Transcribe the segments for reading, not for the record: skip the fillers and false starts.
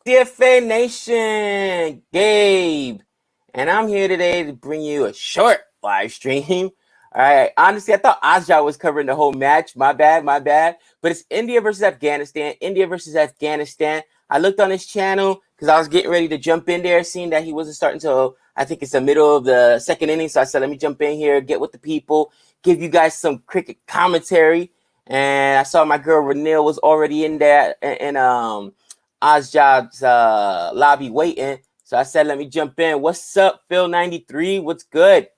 DFA Nation, Gabe, and I'm here today to bring you a short live stream. All right, honestly, I thought Azja was covering the whole match. My bad. But it's India versus Afghanistan. I looked on his channel because I was getting ready to jump in there, seeing that he wasn't starting till I think it's the middle of the second inning. So I said, let me jump in here, get with the people, give you guys some cricket commentary. And I saw my girl Ranil was already in there, and Azjab's lobby waiting. So I said, let me jump in. What's up, Phil93? What's good?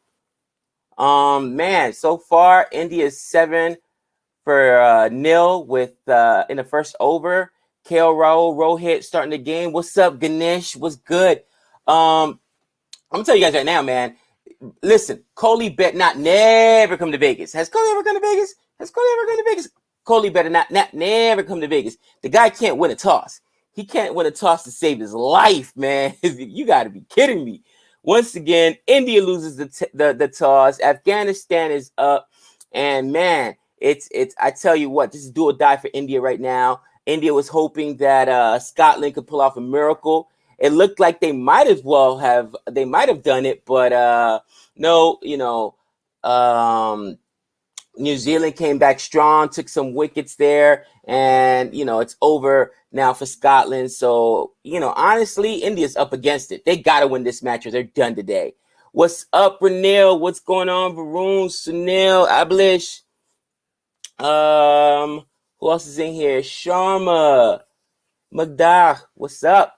Man, so far, India is 7 for nil with in the first over. KL Rahul, Rohit starting the game. What's up, Ganesh? What's good? I'm gonna tell you guys right now, man. Listen, Kohli bet not never come to Vegas. Has Kohli ever come to Vegas? Kohli better not never come to Vegas. The guy can't win a toss. He can't win a toss to save his life, man. You got to be kidding me. Once again, India loses the toss. Afghanistan is up, and man, it's. I tell you what, this is do or die for India right now. India was hoping that Scotland could pull off a miracle. It looked like they might have done it, but no, New Zealand came back strong, took some wickets there, and it's over now for Scotland. So honestly, India's up against it. They gotta win this match or they're done today. What's up, Ranil? What's going on, Varun, Sunil, Ablish? Who else is in here? Sharma, Magdah, what's up?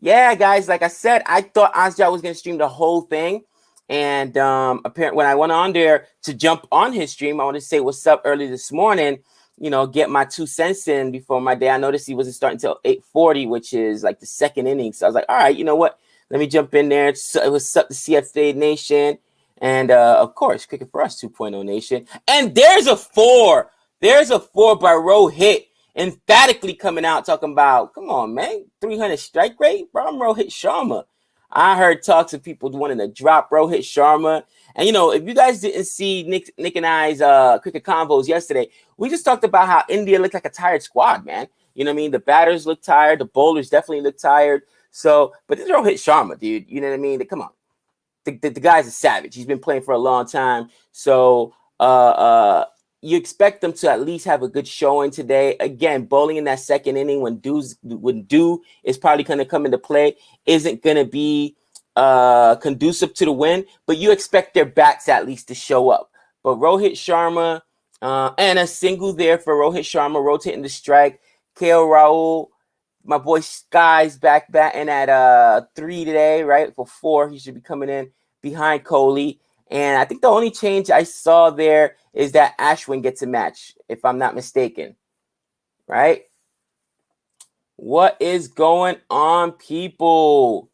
Yeah, guys, like I said, I thought Azja was going to stream the whole thing. And apparently when I went on there to jump on his stream, I want to say what's up early this morning, get my 2 cents in before my day. I noticed he wasn't starting until 8:40, which is like the second inning. So I was like, all right, you know what? Let me jump in there. What's up, the CFA Nation? And, of course, Cricket for Us 2.0 Nation. And there's a 4. There's a 4 by Rohit. Emphatically coming out talking about, come on, man, 300 strike rate, bro. I'm Rohit Sharma. I heard talks of people wanting to drop Rohit Sharma. And, if you guys didn't see Nick and I's cricket convos yesterday, we just talked about how India looked like a tired squad, man. You know what I mean? The batters look tired. The bowlers definitely look tired. So, but this is Rohit Sharma, dude. You know what I mean? Come on. The guy's a savage. He's been playing for a long time. So, you expect them to at least have a good showing today. Again, bowling in that second inning when Dew is probably going to come into play isn't going to be conducive to the win, but you expect their bats at least to show up. But Rohit Sharma and a single there for Rohit Sharma rotating the strike. KL Rahul, my boy Sky's back batting at 3 today, right? For 4, he should be coming in behind Kohli. And I think the only change I saw there is that Ashwin gets a match, if I'm not mistaken. Right? What is going on, people?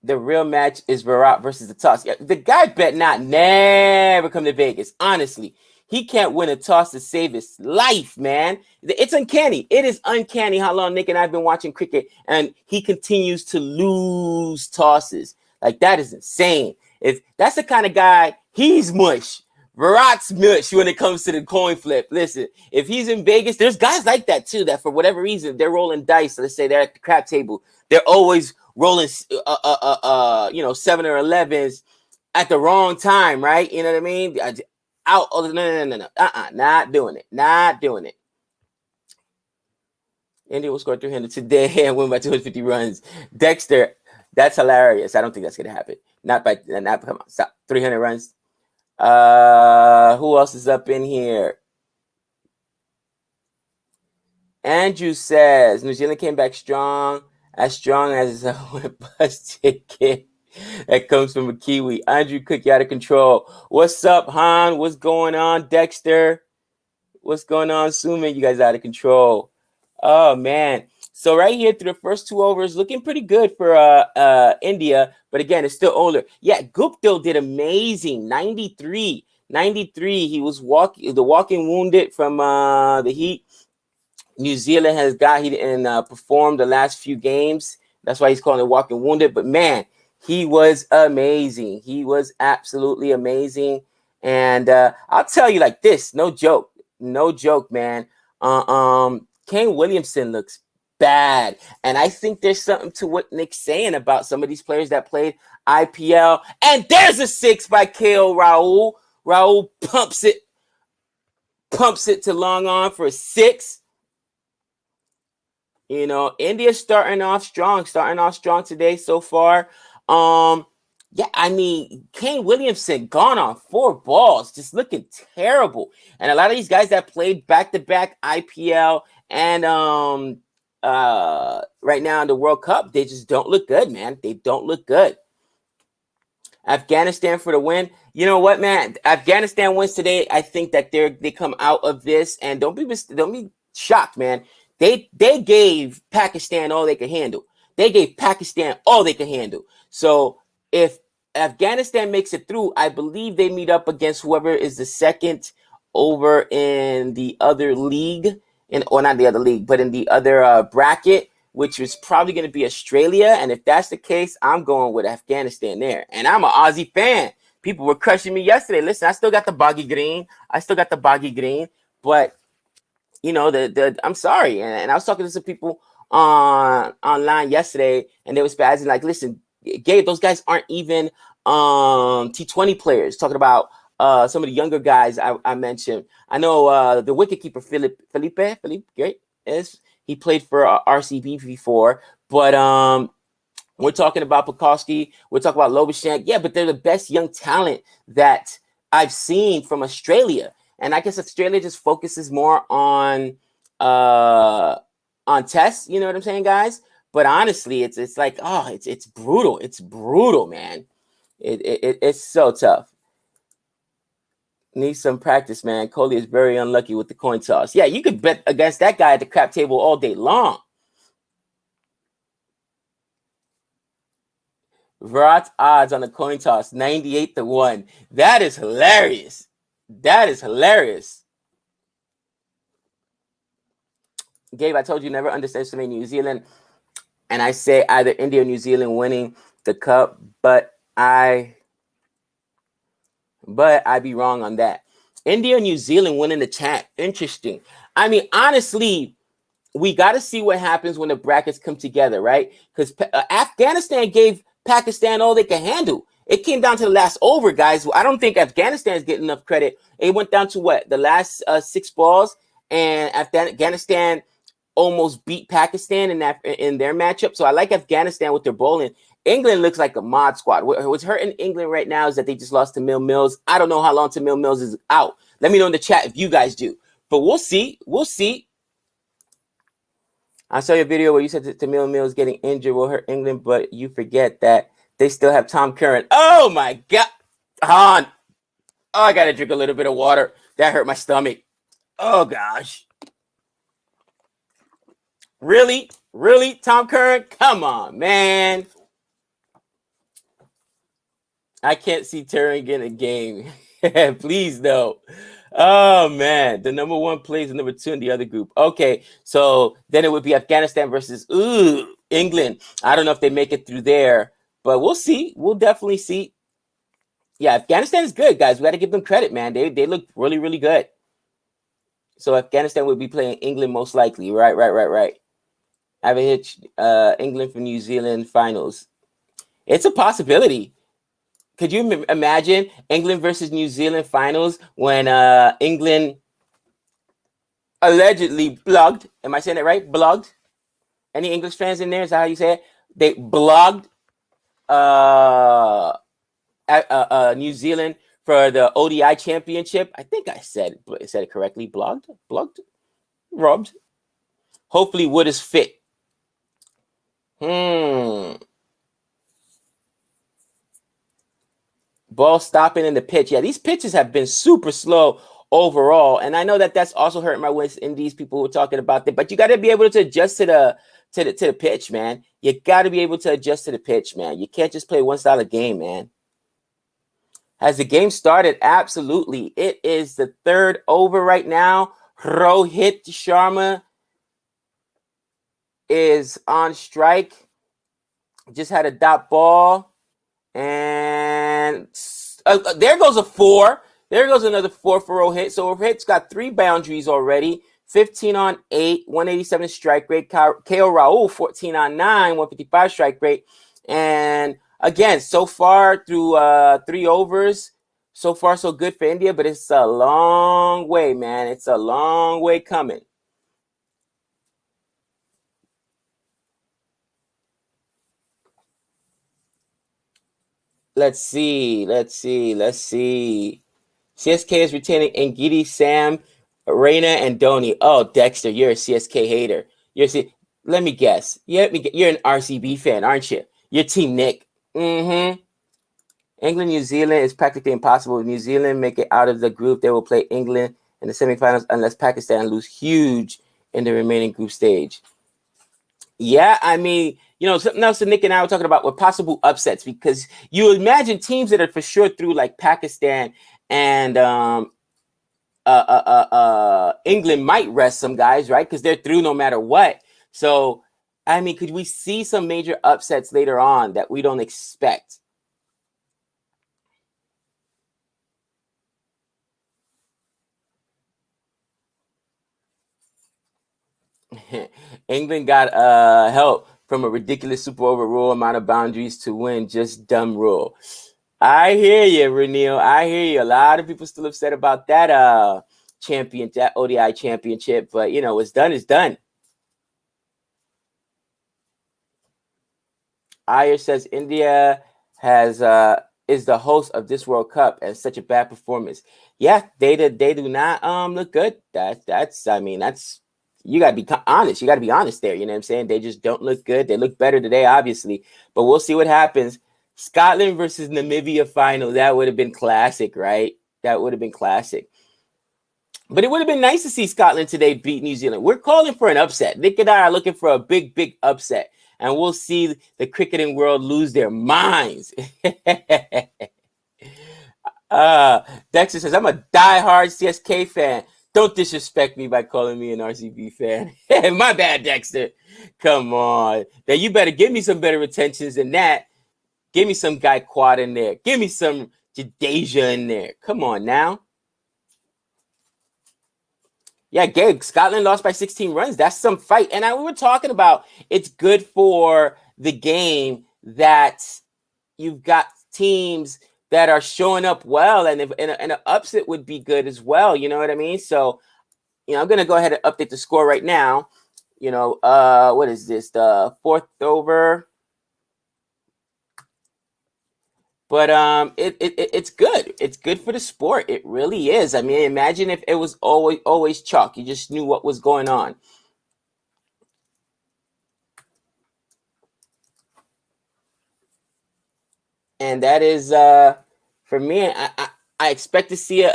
The real match is Virat versus the toss. The guy bet not never come to Vegas. Honestly, he can't win a toss to save his life, man. It's uncanny. It is uncanny how long Nick and I have been watching cricket, and he continues to lose tosses. Like, that is insane. If that's the kind of guy, he's mush. Virat's mush when it comes to the coin flip. Listen, if he's in Vegas, there's guys like that too, that for whatever reason, they're rolling dice. Let's say they're at the crap table. They're always rolling, 7 or 11s at the wrong time, right? You know what I mean? Out. Oh, no. Not doing it. India will score 300 today and win by 250 runs. Dexter, that's hilarious. I don't think that's gonna happen. Not come on, stop. 300 runs. Who else is up in here? Andrew says New Zealand came back strong as a bus ticket that comes from a Kiwi. Andrew Cook, you out of control. What's up, Han? What's going on, Dexter? What's going on, Suman? You guys out of control. Oh man. So right here through the first 2 overs, looking pretty good for India. But again, it's still older. Yeah, Guptill did amazing. 93. He was walking wounded from the heat. New Zealand he didn't perform the last few games. That's why he's calling it walking wounded. But man, he was amazing. He was absolutely amazing. And I'll tell you like this, no joke, man. Kane Williamson looks bad. And I think there's something to what Nick's saying about some of these players that played IPL. And there's a 6 by KL Rahul. Rahul pumps it to long on for a 6. You know, India's starting off strong today so far. Yeah, I mean, Kane Williamson gone on 4 balls, just looking terrible. And a lot of these guys that played back-to-back IPL and right now in the World Cup, they just don't look good, man. They don't look good. Afghanistan for the win. You know what, man? Afghanistan wins today. I think that they come out of this, and don't be shocked, man. They gave Pakistan all they could handle. So if Afghanistan makes it through, I believe they meet up against whoever is the second over in the other league, not the other league, but in the other bracket, which is probably going to be Australia. And if that's the case, I'm going with Afghanistan there. And I'm an Aussie fan. People were crushing me yesterday. Listen, I still got the boggy green. But you know, I'm sorry. And I was talking to some people online yesterday, and they were spazzing like, listen, Gabe, those guys aren't even T20 players. Talking about some of the younger guys I mentioned. I know the wicketkeeper Felipe, great, he played for RCB before, but we're talking about Pukowski, we're talking about Loboshank. Yeah, but they're the best young talent that I've seen from Australia. And I guess Australia just focuses more on tests, you know what I'm saying, guys? But honestly, it's like, it's brutal. It's brutal, man. It's so tough. Needs some practice, man. Kohli is very unlucky with the coin toss. Yeah, you could bet against that guy at the crap table all day long. Virat's odds on the coin toss, 98-1. That is hilarious. Gabe, I told you never underestimate New Zealand. And I say either India or New Zealand winning the cup, but I be wrong on that. India and New Zealand winning the champ. Interesting. I mean, honestly, we got to see what happens when the brackets come together, right? Because Afghanistan gave Pakistan all they can handle. It came down to the last over, guys. I don't think Afghanistan is getting enough credit. It went down to what? The last 6 balls, and Afghanistan almost beat Pakistan in their matchup. So I like Afghanistan with their bowling. England looks like a mod squad. What's hurting England right now is that they just lost to Mills. I don't know how long till Mills is out. Let me know in the chat if you guys do. But we'll see. I saw your video where you said that Mills getting injured will hurt England, but you forget that they still have Tom Curran. Oh, my God. Han. Oh, I got to drink a little bit of water. That hurt my stomach. Oh, gosh. Really? Tom Curran? Come on, man. I can't see Terry getting a game. Please, no. Oh, man. The number 1 plays the number 2 in the other group. Okay, so then it would be Afghanistan versus England. I don't know if they make it through there, but we'll see. We'll definitely see. Yeah, Afghanistan is good, guys. We got to give them credit, man. They look really, really good. So Afghanistan would be playing England most likely. Right. I have a hitch. England for New Zealand finals. It's a possibility. Could you imagine England versus New Zealand finals when England allegedly blogged? Am I saying that right? Blogged? Any English fans in there? Is that how you say it? They blogged New Zealand for the ODI championship. I think I said it correctly. Blogged, robbed. Hopefully Wood is fit. Ball stopping in the pitch. Yeah, these pitches have been super slow overall, and I know that that's also hurting my West Indies. People were talking about that, but you got to be able to adjust to the pitch, man. You got to be able to adjust to the pitch, man. You can't just play one style of game, man. Has the game started? Absolutely. It is the 3rd over right now. Rohit Sharma is on strike. Just had a dot ball. And there goes a 4. There goes another 4 for Rohit. So Rohit's got 3 boundaries already 15 on 8, 187 strike rate. KO Rahul, 14 on 9, 155 strike rate. And again, so far through 3 overs, so far so good for India, but it's a long way, man. It's a long way coming. Let's see. CSK is retaining Ngidi, Sam, Reina, and Dhoni. Oh, Dexter, you're a CSK hater. Let me guess. You're an RCB fan, aren't you? You're Team Nick. Mm-hmm. England, New Zealand is practically impossible. If New Zealand make it out of the group, they will play England in the semifinals unless Pakistan lose huge in the remaining group stage. Yeah, I mean, something else that Nick and I were talking about were possible upsets, because you imagine teams that are for sure through, like Pakistan and England might rest some guys, right? Because they're through no matter what. So, I mean, could we see some major upsets later on that we don't expect? England got help from a ridiculous super overrule amount of boundaries to win, just dumb rule. I hear you, Renil. I hear you. A lot of people still upset about that that ODI championship, but what's done is done. Ayer says India is the host of this World Cup and such a bad performance. Yeah, they do not look good. That's you gotta be honest. You gotta be honest there. You know what I'm saying? They just don't look good. They look better today, obviously, but we'll see what happens. Scotland versus Namibia final. That would have been classic, right? That would have been classic. But it would have been nice to see Scotland today beat New Zealand. We're calling for an upset. Nick and I are looking for a big, big upset. And we'll see the cricketing world lose their minds. Dexter says, I'm a diehard CSK fan. Don't disrespect me by calling me an RCB fan. My bad, Dexter. Come on. Now, you better give me some better retentions than that. Give me some Guy Quad in there. Give me some Jadeja in there. Come on now. Yeah, Gabe, Scotland lost by 16 runs. That's some fight. And we were talking about it's good for the game that you've got teams that are showing up well, and an upset would be good as well. You know what I mean? So, I'm going to go ahead and update the score right now. What is this? The 4th over. But it's good. It's good for the sport. It really is. I mean, imagine if it was always chalk. You just knew what was going on. And that is for me. I expect to see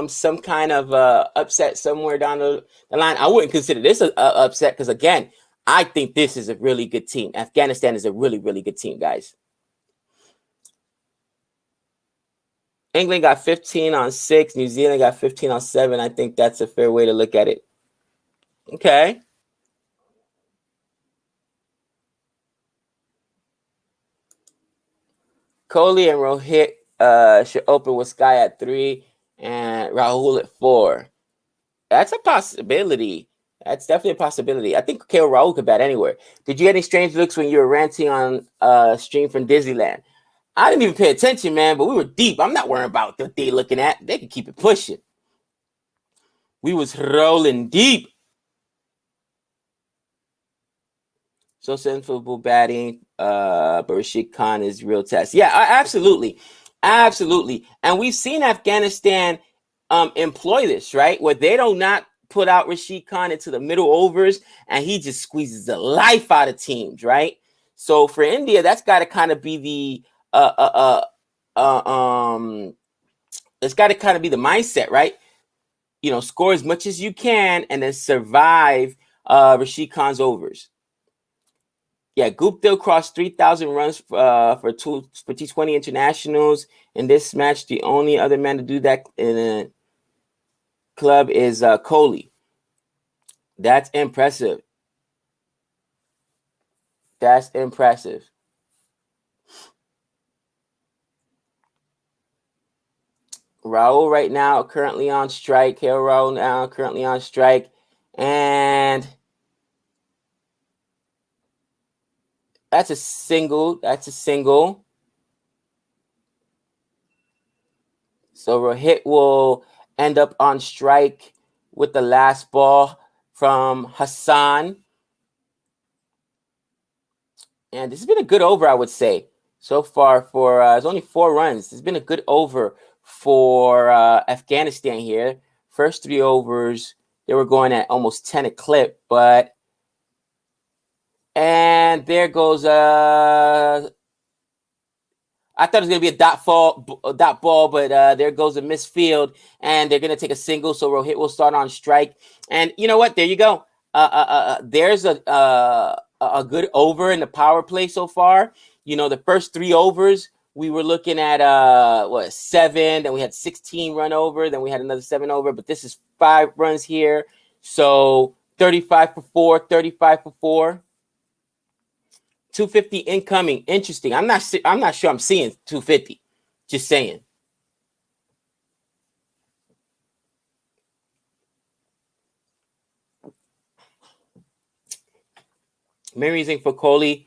some kind of upset somewhere down the line. I wouldn't consider this a upset because, again, I think this is a really good team. Afghanistan is a really, really good team, guys. England got 15 on 6. New Zealand got 15 on 7. I think that's a fair way to look at it. Okay. Kohli and Rohit should open with Sky at 3 and Rahul at 4. That's a possibility. That's definitely a possibility. I think KO Rahul could bat anywhere. Did you get any strange looks when you were ranting on stream from Disneyland? I didn't even pay attention, man, but we were deep. I'm not worrying about what they looking at. They can keep it pushing. We was rolling deep. So sensible batting, but Rashid Khan is real test. Yeah, absolutely. Absolutely. And we've seen Afghanistan employ this, right? Where they do not put out Rashid Khan into the middle overs, and he just squeezes the life out of teams, right? So for India, that's got to kind of be the it's got to kind of be the mindset, right? Score as much as you can and then survive Rashid Khan's overs. Yeah, Gupta crossed 3,000 runs for T20 internationals in this match. The only other man to do that in a club is Kohli. That's impressive. That's impressive. Rahul right now currently on strike. KL Rahul now currently on strike. And that's a single. That's a single. So Rohit will end up on strike with the last ball from Hassan. And this has been a good over, I would say, so far for it's only 4 runs. It's been a good over for Afghanistan here. First 3 overs, they were going at almost 10 a clip, but and there goes I thought it was going to be a dot ball, but there goes a missed field, and they're going to take a single, so Rohit will start on strike. And you know what? There you go. There's a good over in the power play so far. You know, the first 3 overs, we were looking at 7, then we had 16 run over, then we had another 7 over, but this is 5 runs here. So 35 for 4, 35 for 4. 250 incoming. Interesting. I'm not sure I'm seeing 250. Just saying. Main reason for Kohli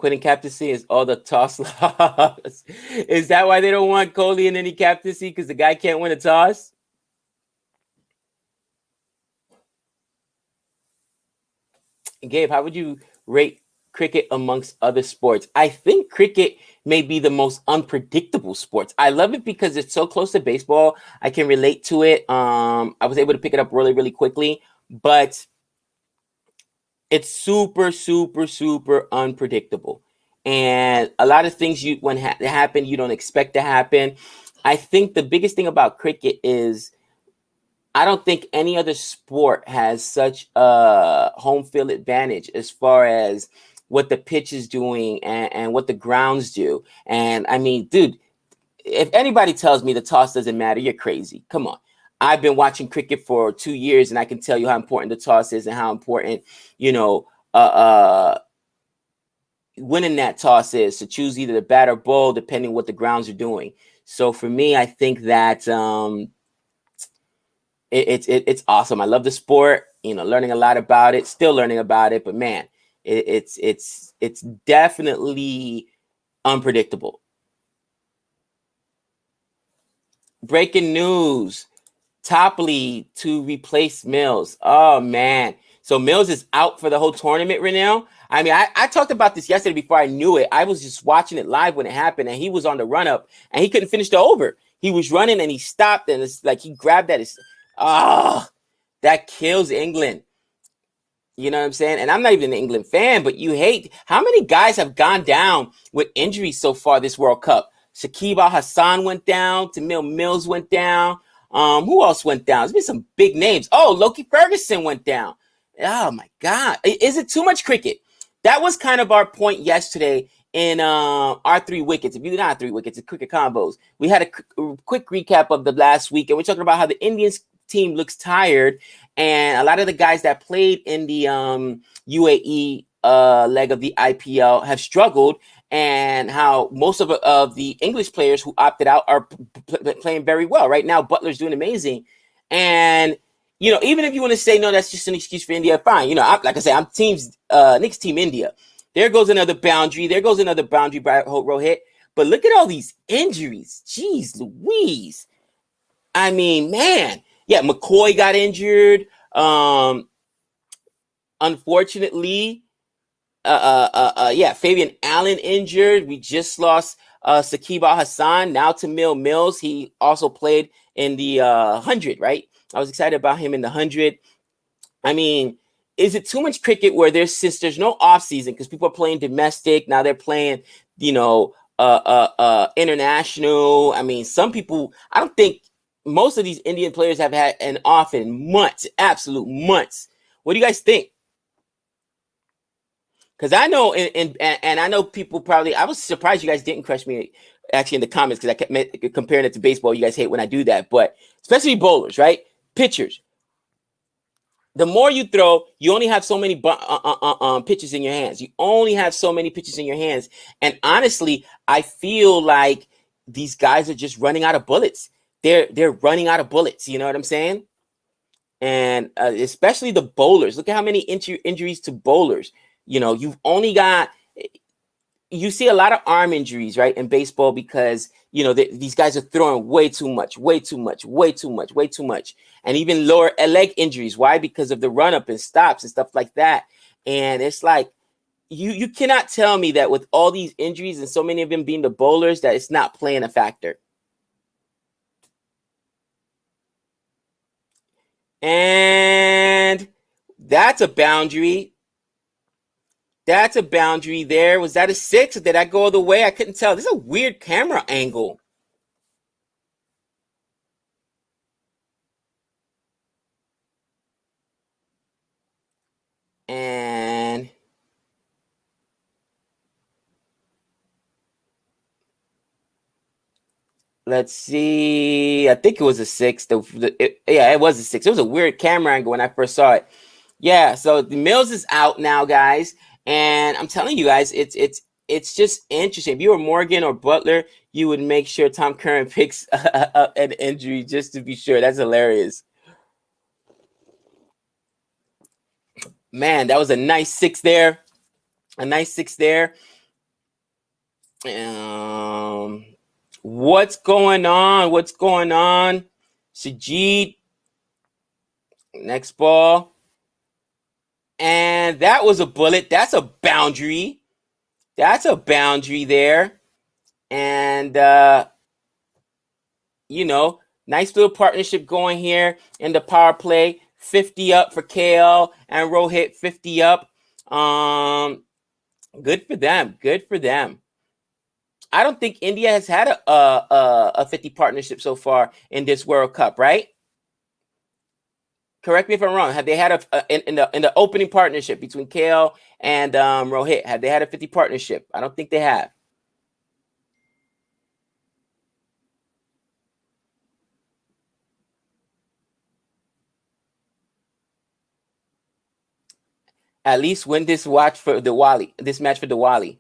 quitting captaincy is all the toss loss. Is that why they don't want Kohli in any captaincy? Because the guy can't win a toss? Gabe, how would you rate cricket amongst other sports? I think cricket may be the most unpredictable sports. I love it because it's so close to baseball. I can relate to it. I was able to pick it up really, really quickly, but it's super, super, super unpredictable. And a lot of things happen, you don't expect to happen. I think the biggest thing about cricket is I don't think any other sport has such a home field advantage as far as what the pitch is doing and what the grounds do. And I mean, dude, if anybody tells me the toss doesn't matter, you're crazy. Come on. I've been watching cricket for 2 years, and I can tell you how important the toss is and how important, winning that toss is to choose either the bat or ball, depending what the grounds are doing. So for me, I think that it's awesome. I love the sport. Learning a lot about it. Still learning about it, but man, it's definitely unpredictable. Breaking news. Topley to replace Mills. Oh, man. So Mills is out for the whole tournament right now. I mean, I talked about this yesterday before I knew it. I was just watching it live when it happened, and he was on the run-up, and he couldn't finish the over. He was running, and he stopped, and it's like he grabbed that. That kills England. You know what I'm saying? And I'm not even an England fan, but you hate how many guys have gone down with injuries so far this World Cup. Shakib Al-Hassan went down. Tamil Mills went down. Who else went down? There's been some big names. Oh, Loki Ferguson went down. Oh, my God. Is it too much cricket? That was kind of our point yesterday in our 3 wickets. If you did not 3 wickets, it's cricket combos. We had a quick recap of the last week, and we're talking about how the Indian team looks tired, and a lot of the guys that played in the UAE leg of the IPL have struggled, and how most of the English players who opted out are playing very well. Right now, Butler's doing amazing. And, even if you want to say, no, that's just an excuse for India, fine. Like I said, I'm Nick's team India. There goes another boundary. There goes another boundary by Rohit. But look at all these injuries. Jeez Louise. I mean, man. Yeah, McCoy got injured. Unfortunately, Fabian Allen injured. We just lost Saqib Al-Hassan. Now Tamil Mills. He also played in the 100, right? I was excited about him in the 100. I mean, is it too much cricket where since there's no off season because people are playing domestic, now they're playing, international. I mean, some people, I don't think most of these Indian players have had an off in months, absolute months. What do you guys think? Because I know, and I know people probably, I was surprised you guys didn't crush me actually in the comments because I kept comparing it to baseball. You guys hate when I do that, but especially bowlers, right? Pitchers. The more you throw, you only have so many pitches in your hands. You only have so many pitches in your hands. And honestly, I feel like these guys are just running out of bullets. They're running out of bullets. You know what I'm saying? And especially the bowlers. Look at how many injuries to bowlers. You know, you've only got, you see a lot of arm injuries, right, in baseball because, you know, these guys are throwing way too much. And even lower leg injuries. Why? Because of the run up and stops and stuff like that. And it's like, you cannot tell me that with all these injuries and so many of them being the bowlers that it's not playing a factor. And that's a boundary. That's a boundary there. Was that a 6? Or did I go all the way? I couldn't tell. This is a weird camera angle. And let's see. I think it was a 6. Yeah, it was a 6. It was a weird camera angle when I first saw it. Yeah, so the Mills is out now, guys. And I'm telling you guys, it's just interesting. If you were Morgan or Butler, you would make sure Tom Curran picks an injury just to be sure. That's hilarious. Man, that was a nice 6 there. A nice 6 there. What's going on? What's going on? Sajid. Next ball. And that was a bullet. That's a boundary. That's a boundary there. And, you know, nice little partnership going here in the power play. 50 up for KL and Rohit, 50 up. Good for them. Good for them. I don't think India has had a 50 partnership so far in this World Cup, right? Correct me if I'm wrong. Have they had in the opening partnership between KL and Rohit? Have they had a 50 partnership? I don't think they have. At least win this match for Diwali.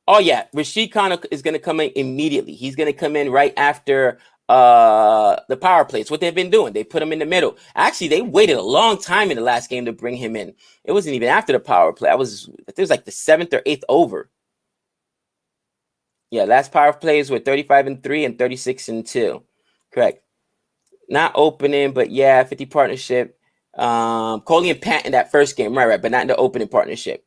Oh yeah, Rashid Khan is going to come in immediately. He's going to come in right after the power play. It's what they've been doing. They put him in the middle. Actually, they waited a long time in the last game to bring him in. It wasn't even after the power play. It was like the 7th or 8th over. Yeah, last power plays were 35-3 and 36-2. Correct. Not opening, but yeah, 50 partnership. Kohli and Pant in that first game, right, but not in the opening partnership.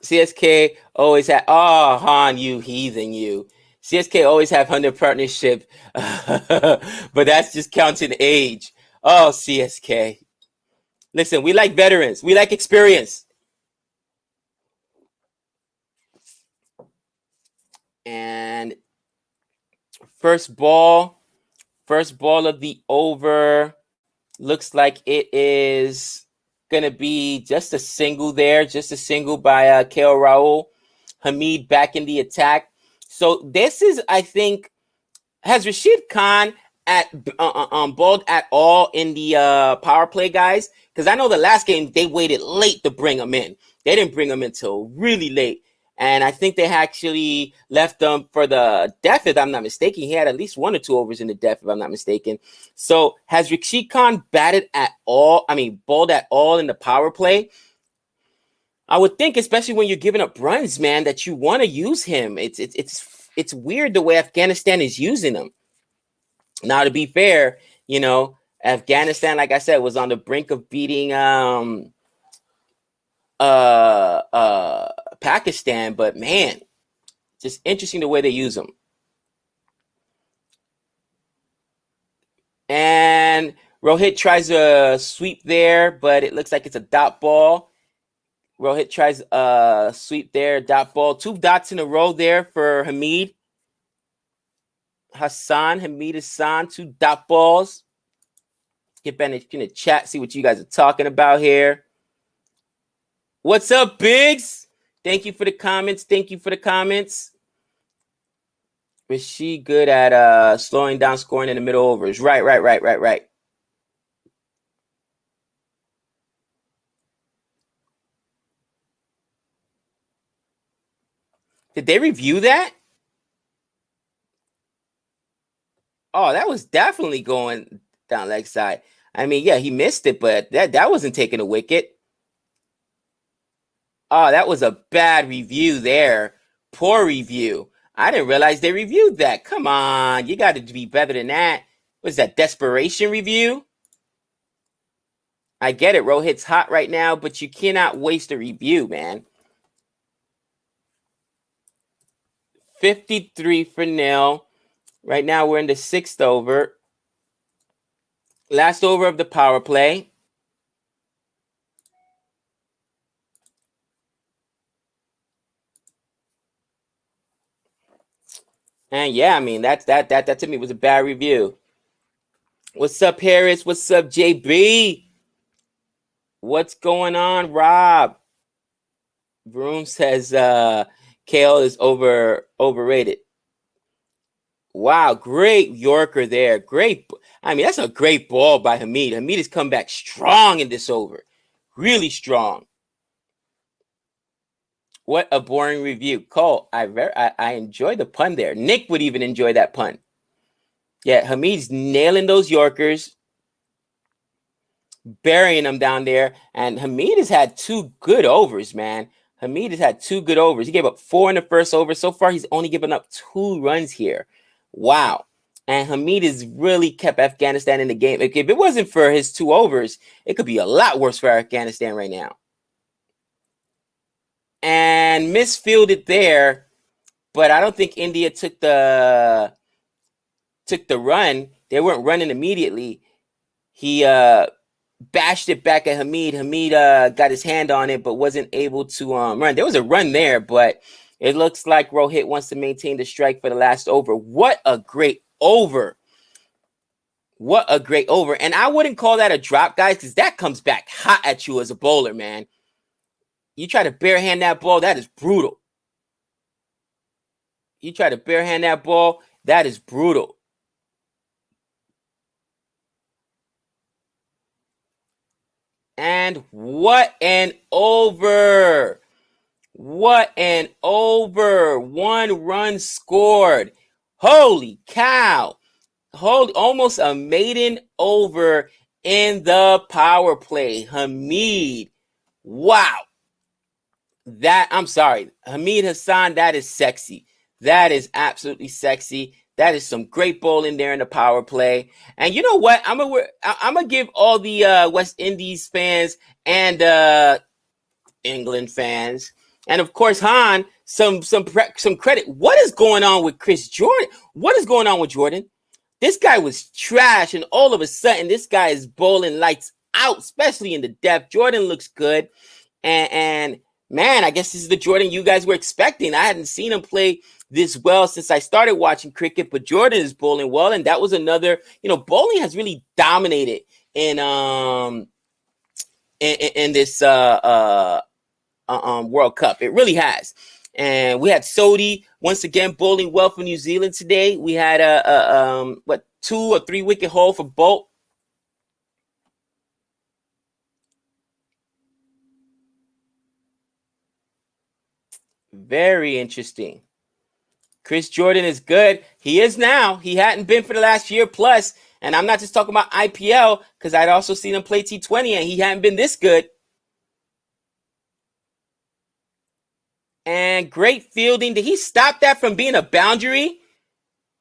CSK always had, oh, Han, you heathen, you. CSK always have 100 partnership, but that's just counting age. Oh, CSK. Listen, we like veterans. We like experience. And first ball of the over. Looks like it is going to be just a single there. Just a single by KL Rahul. Hamid back in the attack. So this is, I think, has Rashid Khan bowled at all in the power play, guys? Because I know the last game they waited late to bring him in. They didn't bring him until really late. And I think they actually left him for the death, if I'm not mistaken. He had at least 1 or 2 overs in the death, if I'm not mistaken. So has Rashid Khan batted at all? I mean, bowled at all in the power play? I would think, especially when you're giving up runs, man, that you want to use him. It's weird the way Afghanistan is using him. Now, to be fair, you know, Afghanistan, like I said, was on the brink of beating Pakistan, but man, just interesting the way they use them. And Rohit tries a sweep there, but it looks like it's a dot ball. Rohit tries a sweep there, dot ball. 2 dots in a row there for Hamid. Hamid Hassan, 2 dot balls. Get back in the chat, see what you guys are talking about here. What's up, Biggs? Thank you for the comments. Was she good at slowing down scoring in the middle overs? Right. Did they review that? Oh, that was definitely going down leg side. I mean, yeah, he missed it, but that wasn't taking a wicket. Oh, that was a bad review there. Poor review. I didn't realize they reviewed that. Come on, you got to be better than that. Was that desperation review? I get it, Rohit's hot right now, but you cannot waste a review, man. 53 for nil. Right now we're in the 6th over. Last over of the power play. And yeah, I mean, that to me was a bad review. What's up, Harris? What's up, JB? What's going on, Rob? Vroom says Kale is overrated. Wow, great Yorker there. Great. I mean, that's a great ball by Hamid. Hamid has come back strong in this over. Really strong. What a boring review. Cole, I enjoy the pun there. Nick would even enjoy that pun. Yeah, Hamid's nailing those Yorkers, burying them down there. And Hamid has had 2 good overs, man. Hamid has had 2 good overs. He gave up 4 in the first over. So far, he's only given up 2 runs here. Wow. And Hamid has really kept Afghanistan in the game. If it wasn't for his 2 overs, it could be a lot worse for Afghanistan right now. And misfielded there, but I don't think India took the run. They weren't running immediately. He bashed it back at Hamid. Hamid got his hand on it, but wasn't able to run. There was a run there, but it looks like Rohit wants to maintain the strike for the last over. What a great over. What a great over. And I wouldn't call that a drop, guys, because that comes back hot at you as a bowler, man. You try to barehand that ball, that is brutal. You try to barehand that ball, that is brutal. And what an over. What an over. 1 run scored. Holy cow. Almost a maiden over in the power play. Hamid. Wow. I'm sorry. Hamid Hassan, that is sexy. That is absolutely sexy. That is some great bowling there in the power play. And you know what? I'm gonna give all the West Indies fans and England fans, and of course Han, some credit. What is going on with Chris Jordan? What is going on with Jordan? This guy was trash, and all of a sudden, this guy is bowling lights out, especially in the depth. Jordan looks good, and man, I guess this is the Jordan you guys were expecting. I hadn't seen him play this well since I started watching cricket, but Jordan is bowling well, and that was another. Bowling has really dominated in this World Cup. It really has. And we had Sodhi once again bowling well for New Zealand today. We had a 2 or 3 wicket haul for Bolt. Very interesting. Chris Jordan is good. He is now. He hadn't been for the last year plus. And I'm not just talking about IPL, because I'd also seen him play T20, and he hadn't been this good. And great fielding. Did he stop that from being a boundary?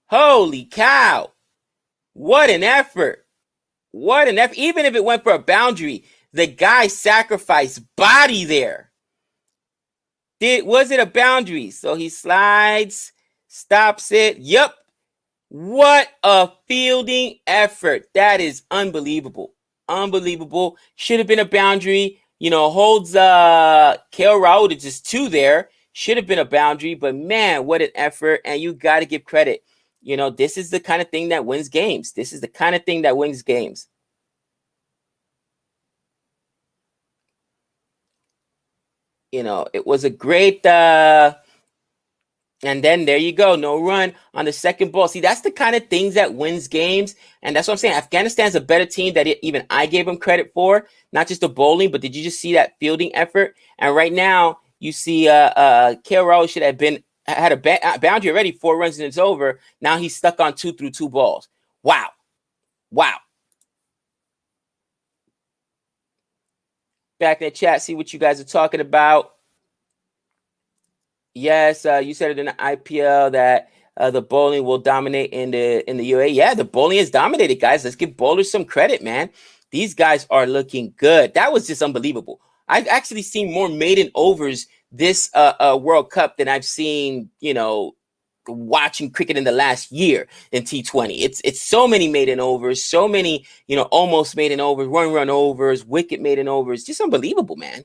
Holy cow. What an effort. What an effort. Even if it went for a boundary, the guy sacrificed body there. Was it a boundary? So he slides, stops it. Yep. What a fielding effort. That is unbelievable. Unbelievable. Should have been a boundary. Holds KL Rahul to just 2 there. Should have been a boundary, but man, what an effort. And you got to give credit. This is the kind of thing that wins games. This is the kind of thing that wins games. It was a great, and then there you go. No run on the second ball. See, that's the kind of things that wins games. And that's what I'm saying. Afghanistan's a better team that even I gave them credit for. Not just the bowling, but did you just see that fielding effort? And right now, you see KL Rahul should have been had a boundary already, 4 runs and it's over. Now he's stuck on 2 through 2 balls. Wow. Back in the chat, see what you guys are talking about. Yes, you said it in the IPL that the bowling will dominate in the UA. Yeah, the bowling is dominated, guys. Let's give bowlers some credit, man. These guys are looking good. That was just unbelievable. I've actually seen more maiden overs this World Cup than I've seen, watching cricket in the last year in T20. It's so many maiden overs, so many, almost maiden overs, run overs, wicket maiden overs. Just unbelievable, man.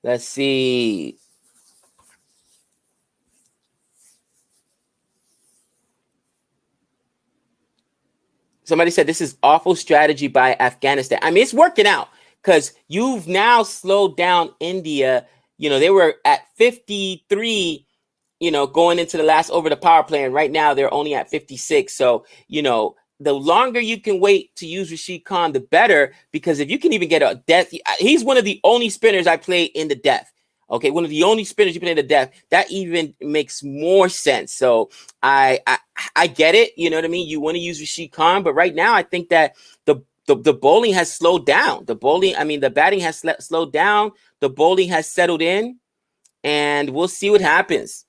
Let's see. Somebody said this is awful strategy by Afghanistan. I mean, it's working out because you've now slowed down India. They were at 53, going into the last over the power play. And right now they're only at 56. So, the longer you can wait to use Rashid Khan, the better, because if you can even get a death, he's one of the only spinners I play in the death. Okay, one of the only spinners you play in the death. That even makes more sense. So I get it. You know what I mean? You want to use Rashid Khan, but right now I think that the bowling has slowed down. The batting has slowed down. The bowling has settled in, and we'll see what happens.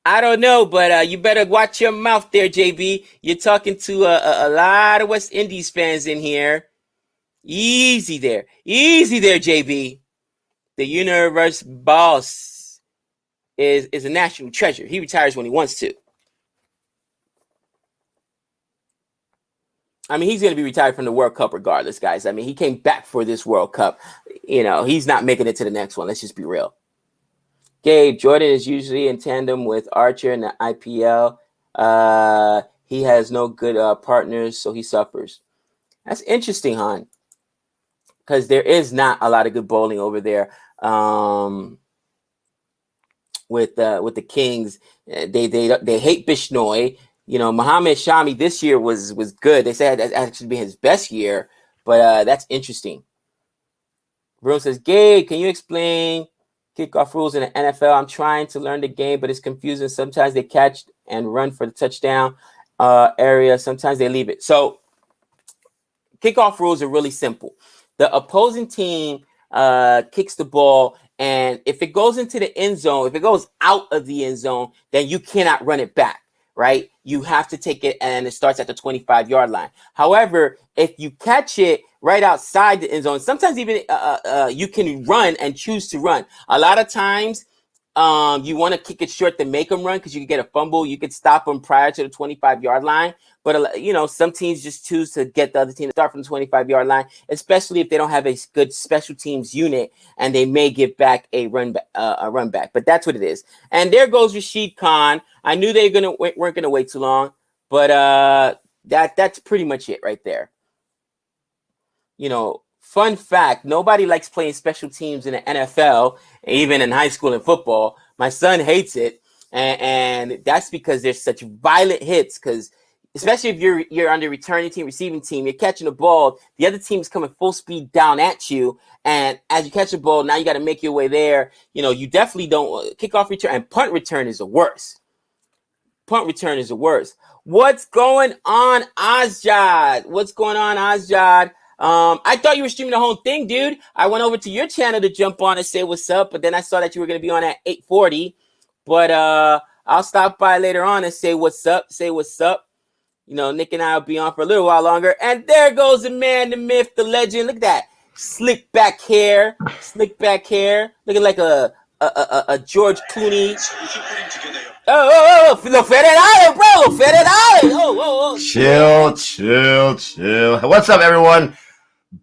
I don't know, but you better watch your mouth there, JB. You're talking to a lot of West Indies fans in here. Easy there, JB. The universe boss is a national treasure. He retires when he wants to. I mean, he's going to be retired from the World Cup regardless, guys. I mean, he came back for this World Cup. He's not making it to the next one. Let's just be real. Gabe, Jordan is usually in tandem with Archer in the IPL. He has no good partners, so he suffers. That's interesting, Han, because there is not a lot of good bowling over there with the Kings. They hate Bishnoi. Mohammed Shami this year was good. They said that actually been his best year, but that's interesting. Bruno says, Gabe, can you explain kickoff rules in the NFL? I'm trying to learn the game, but it's confusing. Sometimes they catch and run for the touchdown area. Sometimes they leave it. So kickoff rules are really simple. The opposing team kicks the ball, and if it goes into the end zone, if it goes out of the end zone, then you cannot run it back, right? You have to take it, and it starts at the 25-yard line. However, if you catch it right outside the end zone, sometimes even you can run and choose to run. A lot of times, you want to kick it short to make them run because you can get a fumble. You could stop them prior to the 25-yard line. But, some teams just choose to get the other team to start from the 25-yard line, especially if they don't have a good special teams unit, and they may give back a run back. But that's what it is. And there goes Rashid Khan. I knew they weren't going to wait too long, but that's pretty much it right there. Fun fact, nobody likes playing special teams in the NFL, even in high school and football. My son hates it, and that's because there's such violent hits, because especially if you're on the returning team, receiving team, you're catching the ball, the other team's coming full speed down at you, and as you catch the ball, now you got to make your way there. You definitely don't kickoff return, and punt return is the worst. What's going on, Azjad? I thought you were streaming the whole thing, dude. I went over to your channel to jump on and say what's up, but then I saw that you were going to be on at 8:40. But I'll stop by later on and say what's up. Nick and I will be on for a little while longer. And there goes the man, the myth, the legend. Look at that. Slick back hair. Looking like a George Clooney. Oh, lo federale, bro. Lo federale. Oh. Chill. What's up, everyone?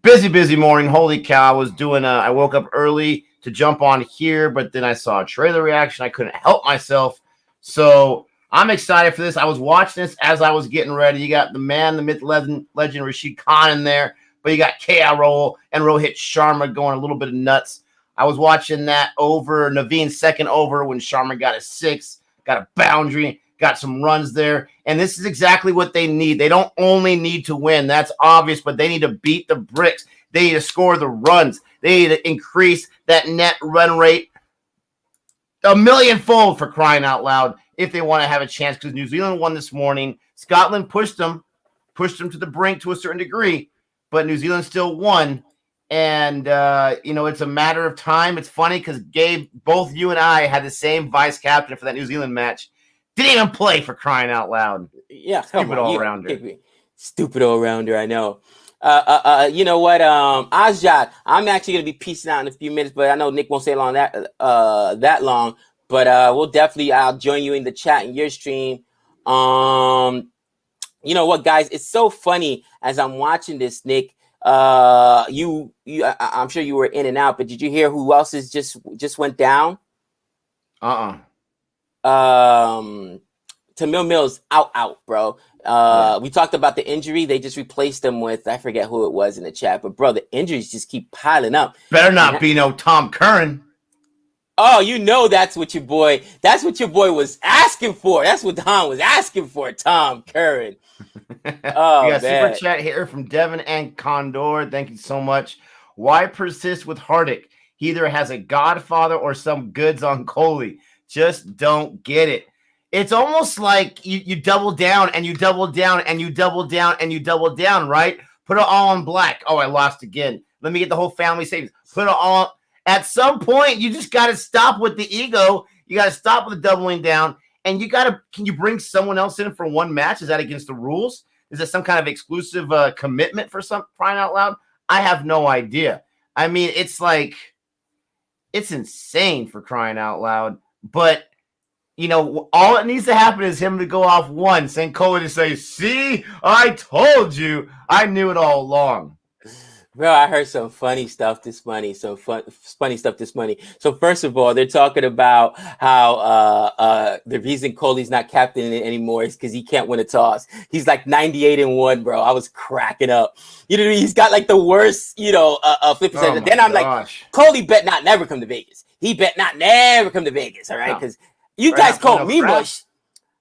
Busy morning. Holy cow. I woke up early to jump on here, but then I saw a trailer reaction. I couldn't help myself. So I'm excited for this. I was watching this as I was getting ready. You got the man, the myth, legend Rashid Khan in there, but you got KR and Rohit Sharma going a little bit nuts. I was watching that over, Naveen's second over when Sharma got a 6. got a boundary, got some runs there. And this is exactly what they need. They don't only need to win. That's obvious, but they need to beat the bricks. They need to score the runs. They need to increase that net run rate a millionfold, for crying out loud, if they want to have a chance, because New Zealand won this morning. Scotland pushed them to the brink to a certain degree, but New Zealand still won. And, it's a matter of time. It's funny because, Gabe, both you and I had the same vice captain for that New Zealand match. Didn't even play, for crying out loud. Yeah. Stupid all-rounder. Stupid all-rounder, I know. You know what, Azjad, I'm actually going to be peacing out in a few minutes, but I know Nick won't stay long that long, but I'll join you in the chat in your stream. You know what, guys, it's so funny as I'm watching this, Nick. I'm sure you were in and out, but did you hear who else is just went down? Tamil Mills out, bro. We talked about the injury. They just replaced him with, I forget who it was in the chat, but bro, the injuries just keep piling up. Better not be no Tom Curran. Oh, that's what your boy was asking for. That's what Don was asking for, Tom Curran. Oh, we got man. super chat here from Devin and Condor. Thank you so much. Why persist with Hardick? He either has a godfather or some goods on Coley. Just don't get it. It's almost like you double down and you double down and you double down and you double down, right? Put it all on black. Oh, I lost again. Let me get the whole family savings. Put it all on. At some point, you just got to stop with the ego. You got to stop with the doubling down. And can you bring someone else in for one match? Is that against the rules? Is that some kind of exclusive commitment for some crying out loud? I have no idea. I mean, it's insane, for crying out loud. But, all it needs to happen is him to go off once and Coley to say, see, I told you. I knew it all along. Bro, I heard some funny stuff this morning. So first of all, they're talking about how the reason Coley's not captain anymore is because he can't win a toss. He's like 98-1, bro. I was cracking up. He's got like the worst, flip percentage. Then I'm like, Coley bet not never come to Vegas. He bet not never come to Vegas. All right, because you guys call me mush.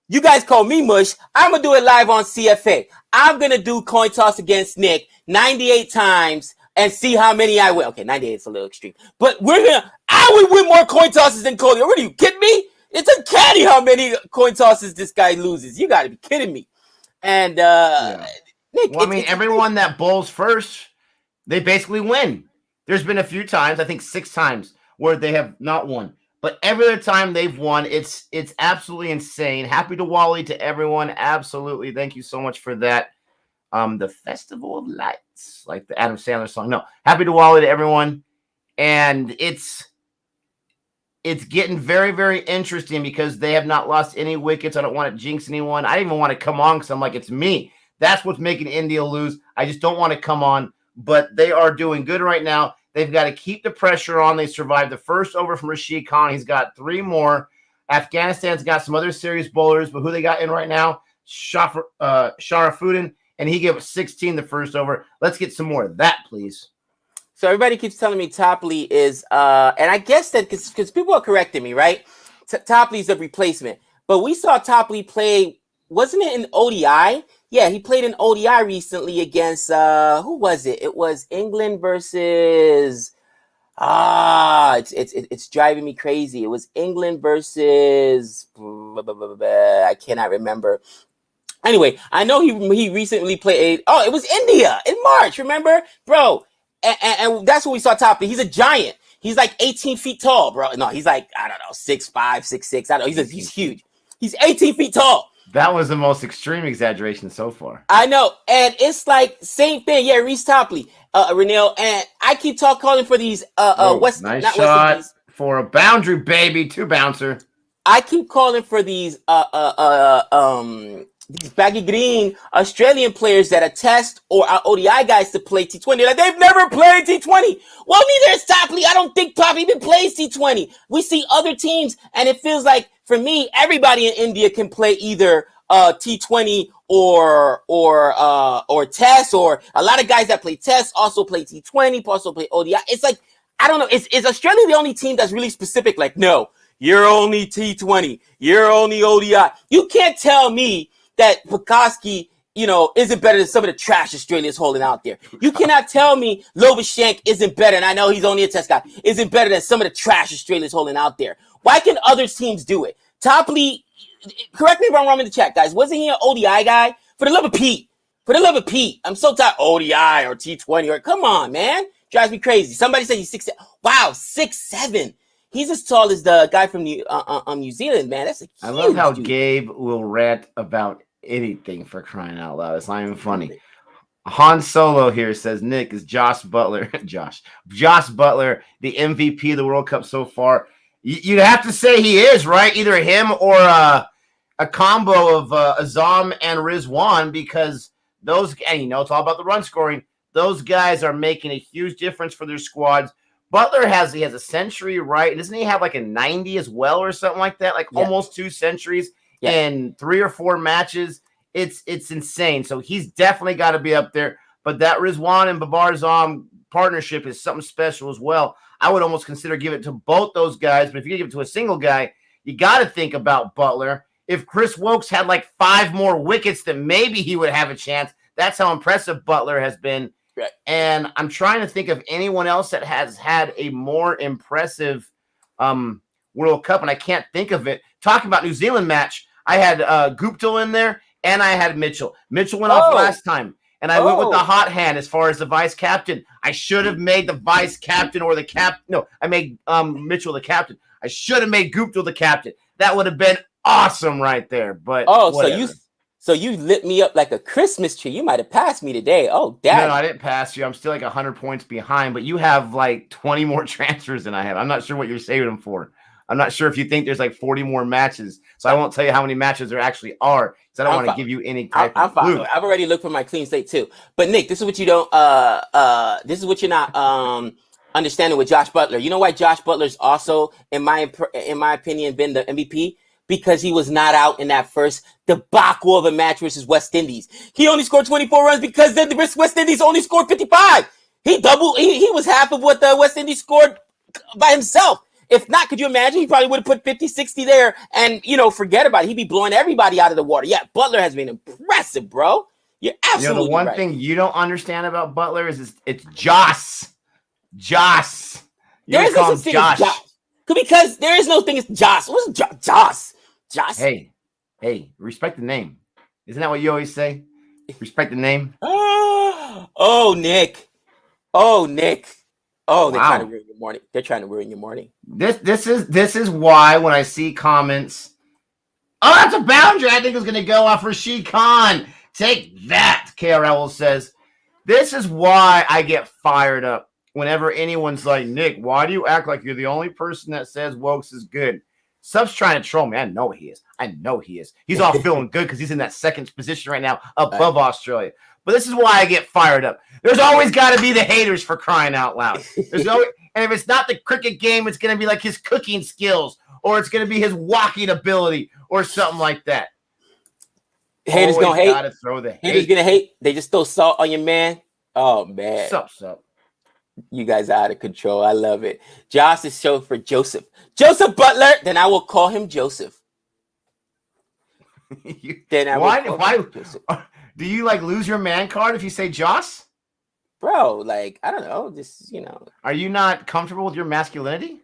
You guys call me mush. I'm gonna do it live on CFA. I'm gonna do coin toss against Nick 98 times and see how many I win. Okay, 98 is a little extreme, but I would win more coin tosses than Cody. What are you kidding me? It's uncanny how many coin tosses this guy loses. You got to be kidding me. And Nick, everyone that bowls first, they basically win. There's been a few times, I think 6 times, where they have not won. But every other time they've won, it's absolutely insane. Happy Diwali to everyone. Absolutely. Thank you so much for that. The Festival of Lights, like the Adam Sandler song. No, Happy Diwali to everyone. And it's getting very, very interesting because they have not lost any wickets. I don't want to jinx anyone. I didn't even want to come on because I'm like, it's me. That's what's making India lose. I just don't want to come on. But they are doing good right now. They've got to keep the pressure on. They survived the first over from Rashid Khan. He's got 3 more. Afghanistan's got some other serious bowlers, but who they got in right now? Sharafuddin, and he gave 16 the first over. Let's get some more of that, please. So everybody keeps telling me Topley is, and I guess that because people are correcting me, right? Topley's a replacement. But we saw Topley play, wasn't it an ODI? Yeah, he played an ODI recently against, who was it? It was England versus, it's driving me crazy. It was England versus, I cannot remember. Anyway, I know he recently played, it was India in March, remember? Bro, and that's what we saw Topley. He's a giant. He's like 18 feet tall, bro. No, he's like, I don't know, 6'5", 6'6". I don't know. He's huge. He's 18 feet tall. That was the most extreme exaggeration so far. I know. And it's like, same thing. Yeah, Reese Topley, Renil. And I keep calling for these, nice shot for a boundary, baby. 2 bouncer. I keep calling for these baggy green Australian players that are test or are ODI guys to play T20. Like, they've never played T20. Well, neither is Topley. I don't think Topley even plays T20. We see other teams, and it feels like, for me, everybody in India can play either T20 or test, or a lot of guys that play test also play T20, also play ODI. It's like, I don't know. Is Australia the only team that's really specific? Like, no, You're only T20. You're only ODI. You can't tell me that Pekoski, isn't better than some of the trash Australia's holding out there. You cannot tell me Lovashank isn't better, and I know he's only a test guy, isn't better than some of the trash Australia's holding out there. Why can other teams do it? Topley, correct me if I'm wrong in the chat, guys. Wasn't he an ODI guy? For the love of Pete. For the love of Pete. I'm so tired. ODI or T20 or come on, man. Drives me crazy. Somebody said he's 6'7". Wow, 6'7". He's as tall as the guy from New Zealand, man. That's a huge I love how dude. Gabe will rant about anything for crying out loud. It's not even funny. Han Solo here says Nick is Josh Butler. Josh Butler, the MVP of the World Cup so far. You'd have to say he is, right? Either him or a combo of Azam and Rizwan, because those, and it's all about the run scoring. Those guys are making a huge difference for their squads. Butler has a century, right? Doesn't he have like a 90 as well or something like that? Like almost 2 centuries in 3 or 4 matches. It's insane. So he's definitely got to be up there. But that Rizwan and Babar Azam partnership is something special as well. I would almost consider give it to both those guys. But if you give it to a single guy, you got to think about Butler. If Chris Wokes had like 5 more wickets, then maybe he would have a chance. That's how impressive Butler has been. Right. And I'm trying to think of anyone else that has had a more impressive World Cup, and I can't think of it. Talking about New Zealand match, I had Guptill in there, and I had Mitchell. Mitchell went off last time, and I went with the hot hand as far as the vice captain. I should have made the vice captain or the captain. No, I made Mitchell the captain. I should have made Guptill the captain. That would have been awesome right there. But So you lit me up like a Christmas tree. You might have passed me today. Oh, damn. No, I didn't pass you. I'm still like 100 points behind, but you have like 20 more transfers than I have. I'm not sure what you're saving them for. I'm not sure if you think there's like 40 more matches. So I won't tell you how many matches there actually are, because I don't want to give you any type of clue. I've already looked for my clean slate too. But Nick, this is what you don't this is what you're not understanding with Josh Butler. You know why Josh Butler's also, in my opinion, been the MVP? Because he was not out in that first debacle of a match versus West Indies. He only scored 24 runs because the West Indies only scored 55. He was half of what the West Indies scored by himself. If not, could you imagine? He probably would have put 50, 60 there and, forget about it. He'd be blowing everybody out of the water. Yeah, Butler has been impressive, bro. You're absolutely the one right. thing you don't understand about Butler is it's Josh. Josh. There is no such thing as Josh. Because there is no thing as Josh. What's Josh? Josh. Hey, respect the name. Isn't that what you always say? Respect the name. Oh, Nick. Oh, Nick. Oh, they're trying to ruin your morning. They're trying to ruin your morning. This is why when I see comments, oh, that's a boundary. I think it's going to go off Rashid Khan. Take that, KRL says. This is why I get fired up whenever anyone's like, Nick, why do you act like you're the only person that says Wokes is good? Sub's trying to troll me. I know he is. He's all feeling good because he's in that second position right now above Australia. But this is why I get fired up. There's always got to be the haters, for crying out loud. And if it's not the cricket game, it's going to be like his cooking skills, or it's going to be his walking ability, or something like that. Haters going to hate. Gotta throw the hate. Haters going to hate. They just throw salt on your man. Oh, man. Sup. You guys are out of control. I love it. Josh is showing for Joseph. Joseph Butler. Then I will call him Joseph. Why? Do you like lose your man card if you say Josh? Bro, like, I don't know. Just, Are you not comfortable with your masculinity?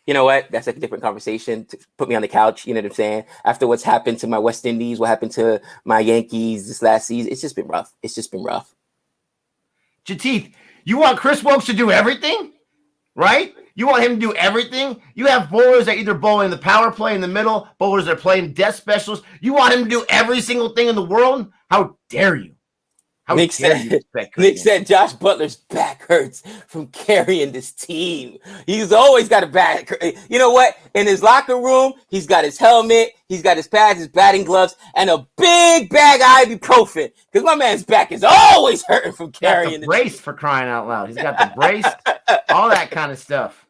You know what? That's like a different conversation. To put me on the couch, you know what I'm saying? After what's happened to my West Indies, what happened to my Yankees this last season, it's just been rough. Jateeth, you want Chris Wokes to do everything? Right? You want him to do everything? You have bowlers that either bowl in the power play in the middle, bowlers that are playing death specials. You want him to do every single thing in the world? How dare you? Nick said Josh Butler's back hurts from carrying this team. He's always got a back. You know what? In his locker room, he's got his helmet, he's got his pads, his batting gloves, and a big bag of ibuprofen. Because my man's back is always hurting from carrying the brace, for crying out loud. He's got the brace, all that kind of stuff.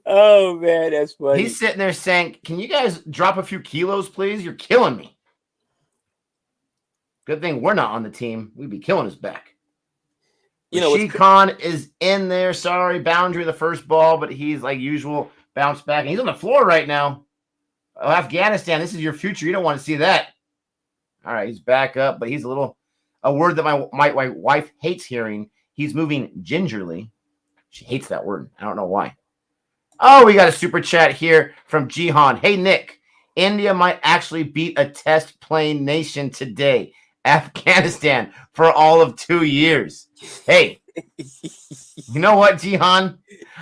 Oh, man, that's funny. He's sitting there saying, can you guys drop a few kilos, please? You're killing me. Good thing we're not on the team. We'd be killing his back. Rashid Khan is in there. Sorry, boundary the first ball, but he's like usual bounce back. And he's on the floor right now. Oh, Afghanistan, this is your future. You don't want to see that. All right, he's back up, but he's a word that my wife hates hearing. He's moving gingerly. She hates that word. I don't know why. Oh, we got a super chat here from Jihan. Hey, Nick, India might actually beat a test playing nation today. Afghanistan for all of 2 years. Hey, you know what, Jihan?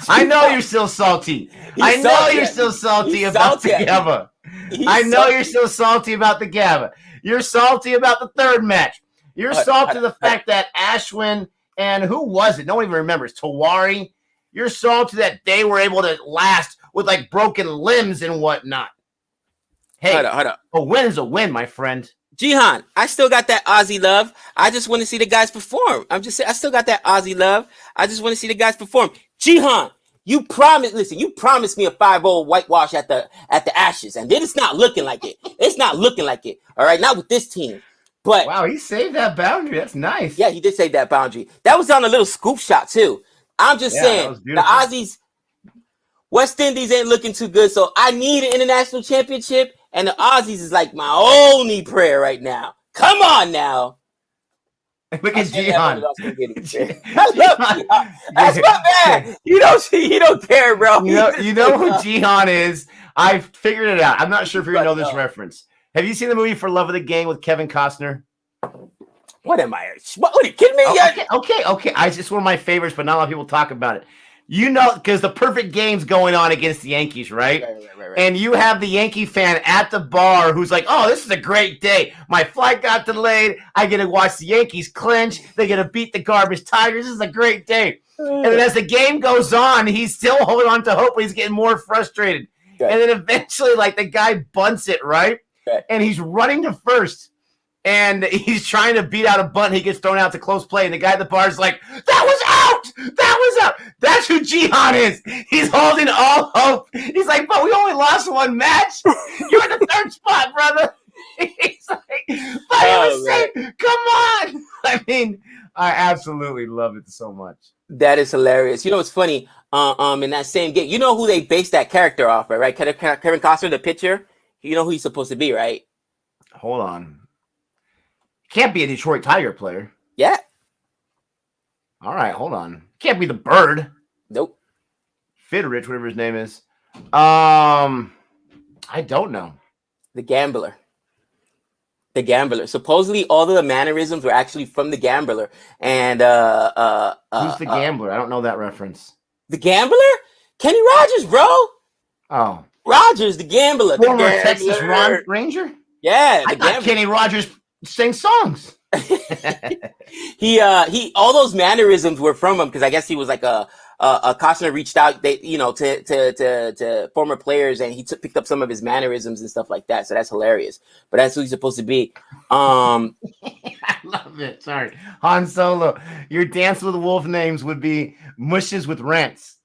I know you're still salty. You're still salty about the GABA. You're still salty about the GABA. You're salty about the third match. You're salty the fact that Ashwin and who was it? No one even remembers. Tawari. You're salty that they were able to last with like broken limbs and whatnot. Hey, hold up. A win is a win, my friend. Jihan, I still got that Aussie love. I just want to see the guys perform. I'm just saying, I still got that Aussie love. I just want to see the guys perform. Jihan, you promised me a 5-0 whitewash at the Ashes, and then it's not looking like it. It's not looking like it. All right, not with this team. But wow, he saved that boundary. That's nice. Yeah, he did save that boundary. That was on a little scoop shot too. I'm just saying, the Aussies, West Indies ain't looking too good, so I need an international championship, and the Aussies is like my only prayer right now. Come on now. Look at Jihan. That's not bad. You don't care, bro. You know who Jihan is? I figured it out. I'm not sure if you're going to know this reference. Have you seen the movie For Love of the Game with Kevin Costner? What am I? What are you kidding me? Okay. It's one of my favorites, but not a lot of people talk about it. You know, because the perfect game's going on against the Yankees, right? Right. And you have the Yankee fan at the bar who's like, oh, this is a great day. My flight got delayed. I get to watch the Yankees clinch. They get to beat the garbage Tigers. This is a great day. And then as the game goes on, he's still holding on to hope. He's getting more frustrated. Okay. And then eventually, like, the guy bunts it, right? Okay. And he's running to first. And he's trying to beat out a bunt. He gets thrown out to close play. And the guy at the bar is like, that was out! That was out! That's who Jihan is. He's holding all hope. He's like, but we only lost one match. You're in the third spot, brother. He's like, but it was safe. Come on. I mean, I absolutely love it so much. That is hilarious. You know, it's funny. In that same game, you know who they based that character off, right? Kevin Costner, the pitcher. You know who he's supposed to be, right? Hold on. Can't be a Detroit Tiger player. Yeah. All right, hold on. Can't be the Bird. Nope. Fitterich, whatever his name is. I don't know. The Gambler. The Gambler. Supposedly, all of the mannerisms were actually from the Gambler. And who's the Gambler? I don't know that reference. The Gambler? Kenny Rogers, bro. Oh. Rogers, the Gambler. Former Texas Ranger? Yeah. I thought Kenny Rogers sing songs. He all those mannerisms were from him because I guess he was like a Costner reached out, to former players and he picked up some of his mannerisms and stuff like that. So that's hilarious. But that's who he's supposed to be. I love it. Sorry, Han Solo. Your Dance with Wolf names would be Mushes with Rants.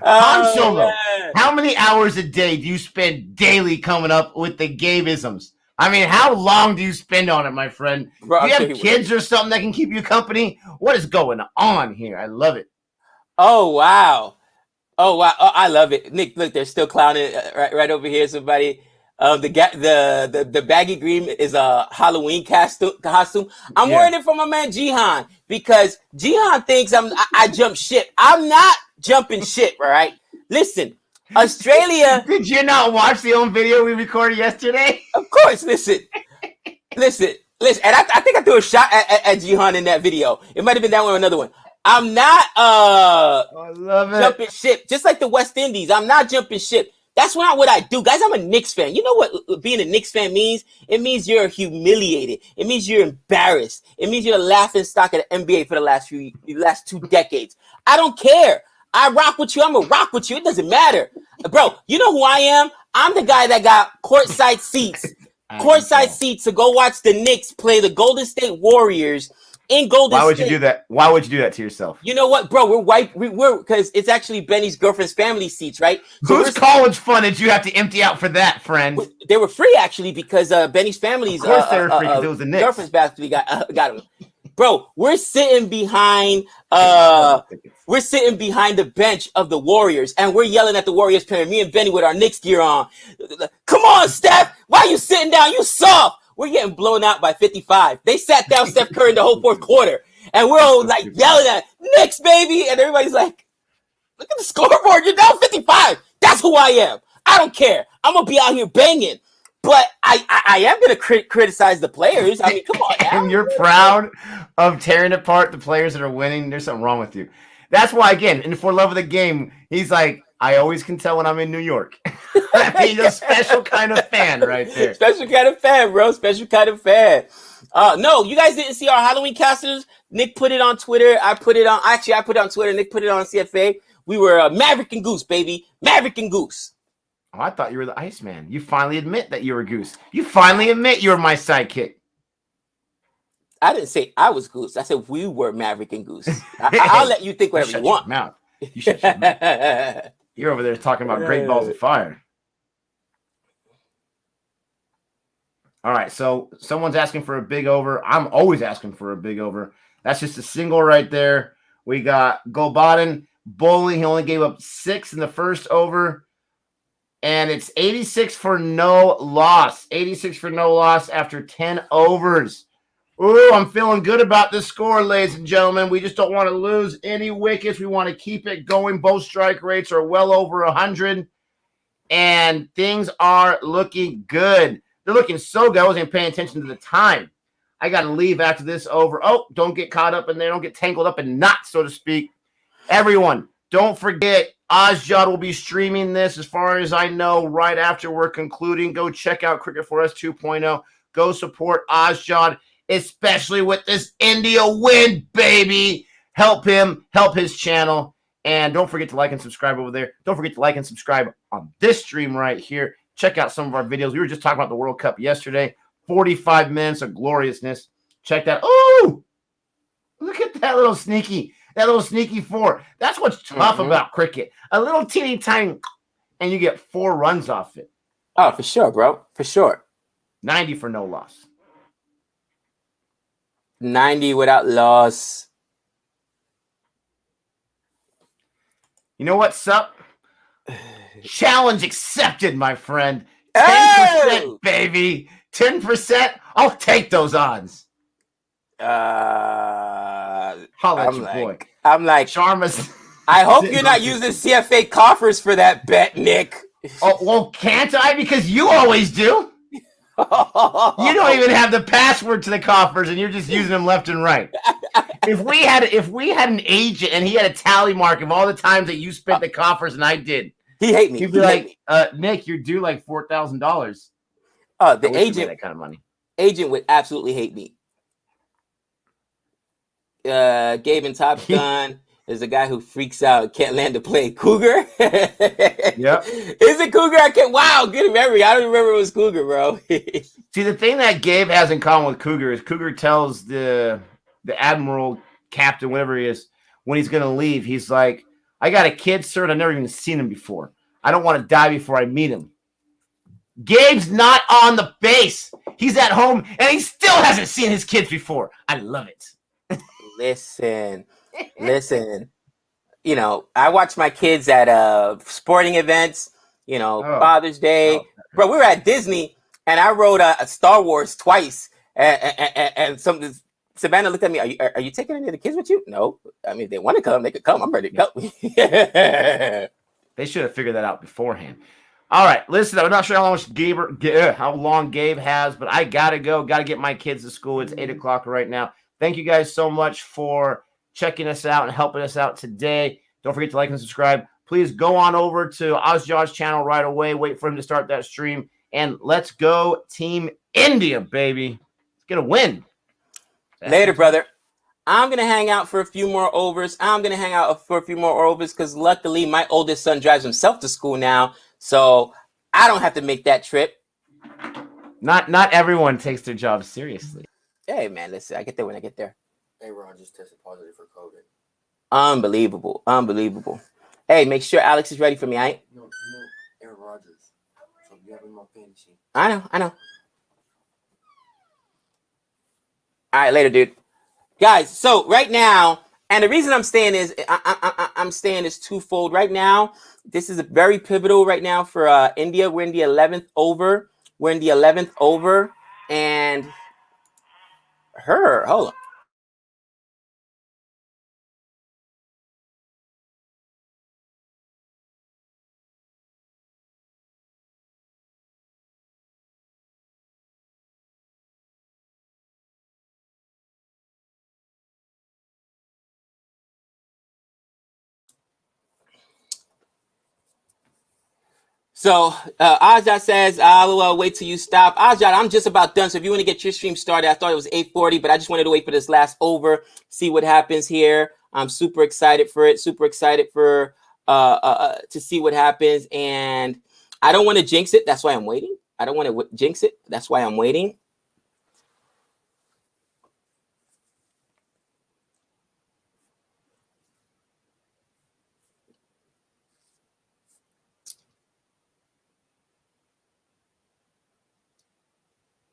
Han Solo, how many hours a day do you spend daily coming up with the Gabeisms? I mean, how long do you spend on it, my friend? Bro, do you have kids or something that can keep you company? What is going on here? I love it. Oh, wow. Oh, I love it. Nick, look, they're still clowning right over here, somebody. The baggy green is a Halloween costume. I'm wearing it for my man Jihan because Jihan thinks I jump ship. I'm not jumping ship, all right? Listen, Australia. Did you not watch the own video we recorded yesterday? Of course. Listen. And I think I threw a shot at Jihan in that video. It might have been that one or another one. I'm not I love it. Jumping ship. Just like the West Indies, I'm not jumping ship. That's not what I do. Guys, I'm a Knicks fan. You know what being a Knicks fan means? It means you're humiliated. It means you're embarrassed. It means you're the laughing stock of the NBA for the last 2 decades. I don't care. I rock with you. I'm going to rock with you. It doesn't matter. Bro, you know who I am? I'm the guy that got courtside seats. Courtside seats to go watch the Knicks play the Golden State Warriors in Golden State. Why would you do that? Why would you do that to yourself? You know what, bro? We're white. We're because it's actually Benny's girlfriend's family seats, right? So whose college fund did you have to empty out for that, friend? They were free actually because Benny's family's of course they were free because it was the Knicks. Girlfriend's basically got them. Bro, we're sitting behind the bench of the Warriors, and we're yelling at the Warriors player. Me and Benny with our Knicks gear on. Come on, Steph! Why are you sitting down? You soft. We're getting blown out by 55. They sat down Steph Curry in the whole fourth quarter, and we're all like yelling at Knicks, baby, and everybody's like, "Look at the scoreboard. You're down 55. That's who I am. I don't care. I'm gonna be out here banging." But I am going to criticize the players. I mean, come on now. And you're proud of tearing apart the players that are winning. There's something wrong with you. That's why, again, and for love of the game, he's like, I always can tell when I'm in New York. He's a special kind of fan right there. Special kind of fan, bro. Special kind of fan. No, you guys didn't see our Halloween casters. Nick put it on Twitter. I put it on Twitter. Nick put it on CFA. We were Maverick and Goose, baby. Maverick and Goose. Oh, I thought you were the Iceman. You finally admit that you were Goose. You finally admit you were my sidekick. I didn't say I was Goose. I said we were Maverick and Goose. I'll let you think whatever you want. Mouth. You shut your mouth. You're over there talking about Great Balls of Fire. All right, so someone's asking for a big over. I'm always asking for a big over. That's just a single right there. We got Golbaden bowling. He only gave up 6 in the first over. And it's 86 for no loss. 86 for no loss after 10 overs. Ooh, I'm feeling good about this score, ladies and gentlemen. We just don't want to lose any wickets. We want to keep it going. Both strike rates are well over 100. And things are looking good. They're looking so good. I wasn't even paying attention to the time. I got to leave after this over. Oh, don't get caught up in there. Don't get tangled up in knots, so to speak. Everyone, don't forget, Ozjod will be streaming this, as far as I know, right after we're concluding. Go check out Cricket for Us 2.0. Go support Ozjod, especially with this India win, baby. Help him, help his channel. And don't forget to like and subscribe over there. Don't forget to like and subscribe on this stream right here. Check out some of our videos. We were just talking about the World Cup yesterday. 45 minutes of gloriousness. Check that. Oh, look at that little sneaky. That little sneaky 4. That's what's tough about cricket. A little teeny tiny, and you get 4 runs off it. Oh, for sure, bro. For sure. 90 for no loss. 90 without loss. You know what's up? Challenge accepted, my friend. 10%, Oh! baby. 10%. I'll take those odds. Holla at your boy. I'm like, Sharma's. I hope you're not using CFA coffers for that bet, Nick. Oh, well, can't I? Because you always do. You don't even have the password to the coffers, and you're just using them left and right. If we had an agent and he had a tally mark of all the times that you spent the coffers and I did, he hate me. He'd be like, Nick, you're due like $4,000. Oh, the agent, that kind of money. Agent would absolutely hate me. Gabe in Top Gun is a guy who freaks out, can't land a plane. Cougar? Yep. Is it Cougar? I can't. Wow, good memory. I don't remember it was Cougar, bro. See, the thing that Gabe has in common with Cougar is Cougar tells the admiral, captain, whatever he is, when he's going to leave, he's like, I got a kid, sir, and I've never even seen him before. I don't want to die before I meet him. Gabe's not on the base. He's at home, and he still hasn't seen his kids before. I love it. Listen. You know, I watch my kids at sporting events, you know, Father's Day. Bro, we were at Disney, and I rode a Star Wars twice, and Savannah looked at me, are you taking any of the kids with you? No. I mean, if they want to come, they could come. I'm ready to go. They should have figured that out beforehand. All right, listen, I'm not sure how long Gabe has, but I got to go. Got to get my kids to school. It's 8 o'clock right now. Thank you guys so much for checking us out and helping us out today. Don't forget to like and subscribe. Please go on over to Ozjod's channel right away. Wait for him to start that stream. And let's go Team India, baby. It's going to win. Later, brother. I'm going to hang out for a few more overs. Because luckily my oldest son drives himself to school now. So I don't have to make that trip. Not everyone takes their job seriously. Hey, man, listen, I get there when I get there. Aaron just tested positive for COVID. Unbelievable. Hey, make sure Alex is ready for me, right? No, Aaron Rodgers. So you have him on fantasy. I know. All right, later, dude. Guys, so right now, and the reason I'm staying is I'm staying is twofold. Right now, this is very pivotal right now for India. We're in the 11th over. We're in the 11th over, and hold on. So Ajat says, I'll wait till you stop. Ajat, I'm just about done. So if you want to get your stream started, I thought it was 8:40, but I just wanted to wait for this last over, see what happens here. I'm super excited for it. Super excited for to see what happens. And I don't want to jinx it. That's why I'm waiting. I don't want to jinx it. That's why I'm waiting.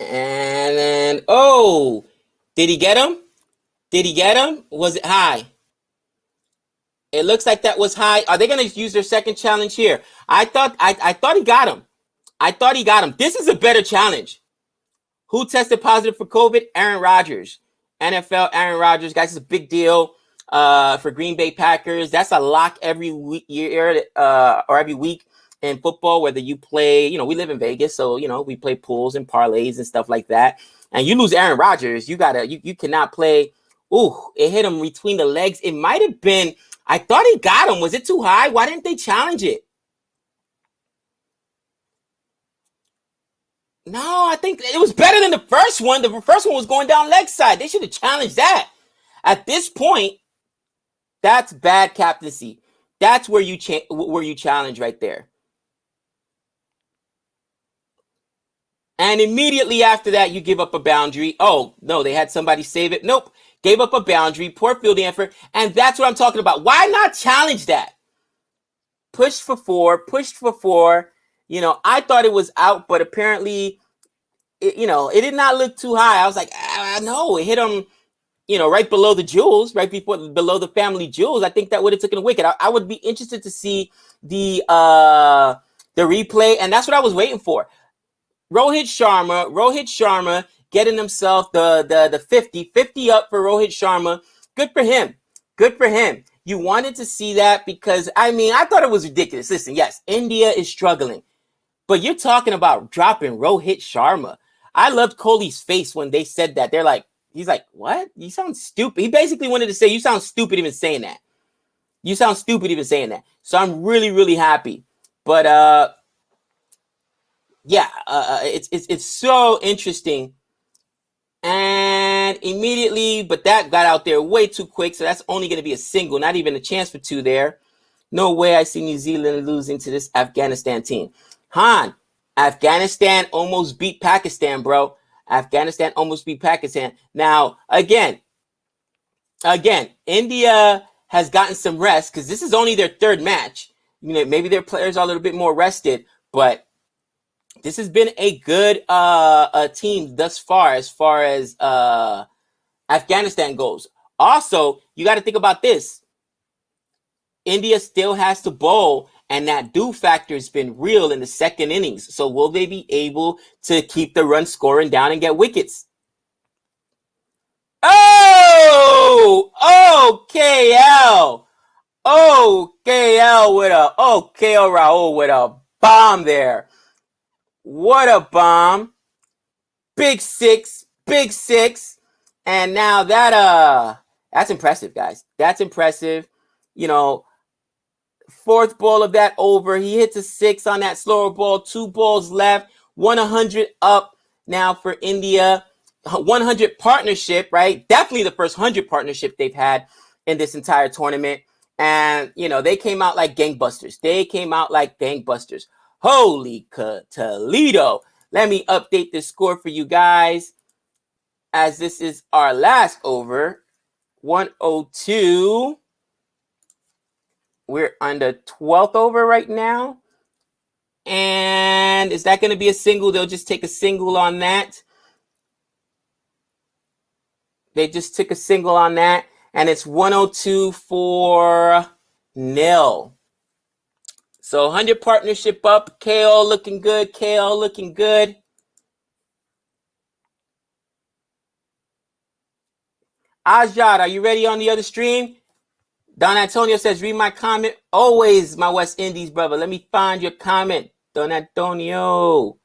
And then, oh, did he get him? Did he get him? Was it high? It looks like that was high. Are they going to use their second challenge here? I thought he got him. I thought he got him. This is a better challenge. Who tested positive for COVID? Aaron Rodgers. NFL Aaron Rodgers. Guys, it's a big deal for Green Bay Packers. That's a lock every week, year or every week in football, whether you play, we live in Vegas, so, we play pools and parlays and stuff like that. And you lose Aaron Rodgers, you cannot play. Ooh, it hit him between the legs. It might have been, I thought he got him. Was it too high? Why didn't they challenge it? No, I think it was better than the first one. The first one was going down leg side. They should have challenged that. At this point, that's bad captaincy. That's where you challenge right there. And immediately after that, you give up a boundary. Oh, no, they had somebody save it. Nope. Gave up a boundary. Poor fielding effort. And that's what I'm talking about. Why not challenge that? Pushed for four. I thought it was out, but apparently, it did not look too high. I was like, no, it hit him, right below the jewels, right below the family jewels. I think that would have taken a wicket. I would be interested to see the replay, and that's what I was waiting for. Rohit Sharma getting himself the 50 up for Rohit Sharma. Good for him. You wanted to see that because, I thought it was ridiculous. Listen, yes, India is struggling, but you're talking about dropping Rohit Sharma. I loved Kohli's face when they said that. He's like, what? You sound stupid. He basically wanted to say, you sound stupid even saying that. So I'm really, really happy. But it's so interesting. And immediately, but that got out there way too quick. So that's only going to be a single, not even a chance for two there. No way I see New Zealand losing to this Afghanistan team. Han, Afghanistan almost beat Pakistan, bro. Afghanistan almost beat Pakistan. Now, again, India has gotten some rest because this is only their third match. Maybe their players are a little bit more rested, but this has been a good team thus far as Afghanistan goes. Also, you got to think about this. India still has to bowl, and that do factor has been real in the second innings. So will they be able to keep the run scoring down and get wickets? Oh, KL. Oh, KL KL Rahul with a bomb there. What a bomb. Big six. And now that's impressive, guys. That's impressive. Fourth ball of that over. He hits a 6 on that slower ball. 2 balls left. 100 up now for India. 100 partnership, right? Definitely the first 100 partnership they've had in this entire tournament. And, they came out like gangbusters. Holy Toledo. Let me update the score for you guys as this is our last over. 102. We're on the 12th over right now. And is that going to be a single? They'll just take a single on that. They just took a single on that, and it's 102 for nil. So 100 partnership up. KO looking good. KO looking good. Ajad, are you ready on the other stream? Don Antonio says, read my comment. Always my West Indies brother. Let me find your comment. Don Antonio.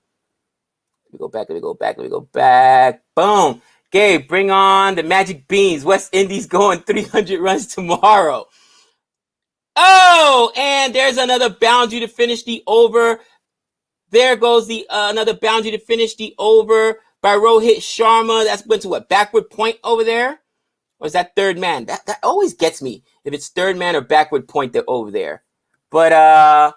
Let me go back. Let me go back. Let me go back. Boom. Gabe, bring on the Magic Beans. West Indies going 300 runs tomorrow. Oh, and there's another boundary to finish the over. There goes the another boundary to finish the over by Rohit Sharma. That's went to what, backward point over there? Or is that third man? That always gets me if it's third man or backward point they're over there. But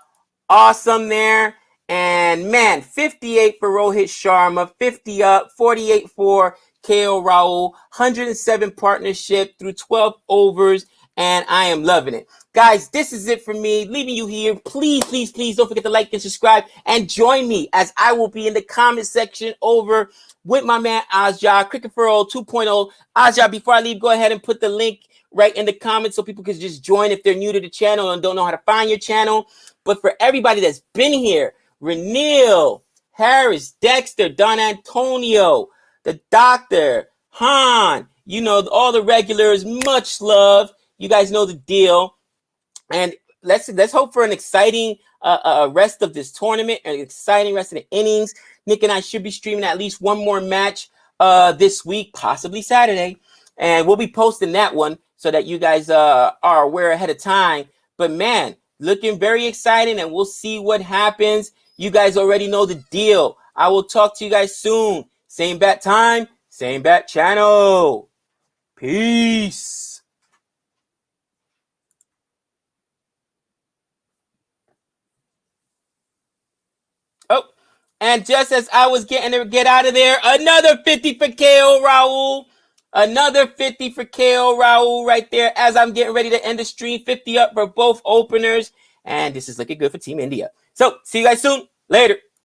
awesome there. And man, 58 for Rohit Sharma, 50 up, 48 for KO Rahul, 107 partnership through 12 overs, and I am loving it. Guys, this is it for me. Leaving you here. Please, please, please don't forget to like and subscribe and join me as I will be in the comment section over with my man Ajah, Cricket for All 2.0. Ajah, before I leave, go ahead and put the link right in the comments so people can just join if they're new to the channel and don't know how to find your channel. But for everybody that's been here, Renil, Harris, Dexter, Don Antonio, the Doctor, Han, you know, all the regulars, much love. You guys know the deal. And let's hope for an exciting rest of this tournament, an exciting rest of the innings. Nick and I should be streaming at least one more match this week, possibly Saturday. And we'll be posting that one so that you guys are aware ahead of time. But man, looking very exciting, and we'll see what happens. You guys already know the deal. I will talk to you guys soon. Same bat time, same bat channel. Peace. Oh, and just as I was getting to get out of there, another 50 for KO Rahul. Another 50 for KO Rahul right there as I'm getting ready to end the stream. 50 up for both openers. And this is looking good for Team India. So, see you guys soon. Later.